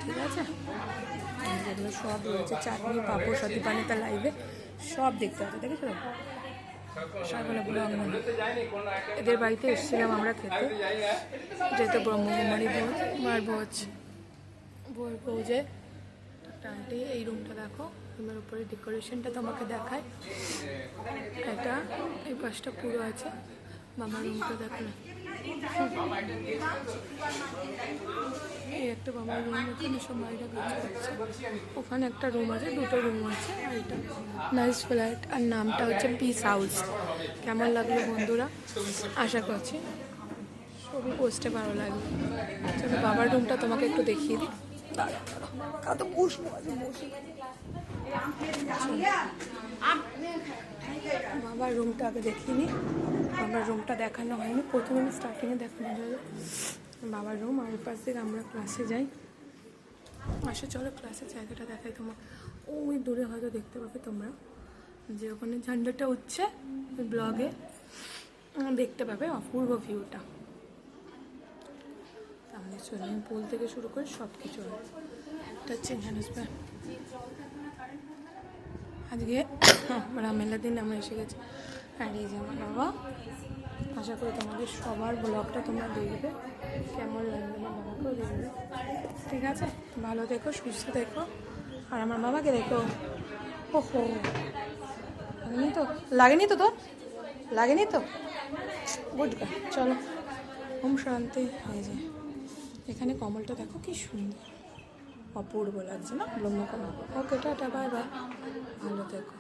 ঠিক আছে, যেগুলো সব রয়েছে, চাটনি, পাঁপড়, সতীপানিতা লাইভে সব দেখতে হবে, দেখেছো? সকালে ব্লগ মনে এদের বাড়িতে এসেছিলাম আমরা খেতে, যেহেতু ব্রহ্মকুমারী ভোজ, মার ভোজ, বউয়ের ভোজে। একটা আন্টি, এই রুমটা দেখো, রুমের উপরে ডেকোরেশনটা তোমাকে দেখায়। এটা এই পাশটা পুরো আছে, মামার রুমটা দেখো না, এই একটা মামার রুম, ওখানে সব মায়েরা কাজ করছে। ওখানে একটা রুম আছে, দুটো রুম আছে, আর এটা নাইস ফ্ল্যাট, আর নামটা হচ্ছে পিস হাউস। কেমন লাগলো বন্ধুরা, আশা করছি ছবি পোস্টে ভালো লাগবে। চলো বাবার রুমটা তোমাকে একটু দেখিয়ে দিই। তো বসবো, বাবার রুমটা আগে দেখিয়ে নিই। বাবার রুমটা দেখানো হয়নি, প্রথমে আমি স্টার্টিংয়ে দেখানো যাবে বাবার রুম। আর পাশ থেকে আমরা ক্লাসে যাই, আসে চলো ক্লাসের জায়গাটা দেখাই তোমার। ওই দূরে হয়তো দেখতে পাবে তোমরা, যে ওখানে ঝান্ডাটা উঠছে, ওই ব্লগে দেখতে পাবে অপূর্ব ভিউটা। তাহলে সুইমিং পুল থেকে শুরু করে সব কিছু আছে। এটা হচ্ছে আজকে রামেলার দিন আমরা এসে গেছি। আর এই যে আমার বাবা, আশা করি তোমাদের সবার ব্লগটা তোমরা দেখবে, কেমন লাগবে আমার বাবাকেও দেখবে। ঠিক আছে, ভালো দেখো, সুস্থ দেখো, আর আমার বাবাকে দেখো। ওহো, লাগেনি তো, লাগেনি তো, তোর লাগেনি তো, গুড গার্ল। চলো, ওম শান্তি। এই যে এখানে কমলটা দেখো কি সুন্দর, অপূর্ব লাগছে না ব্রহ্মকমল। ওকে, টাটা, বাই বাই, ভালো থেকো।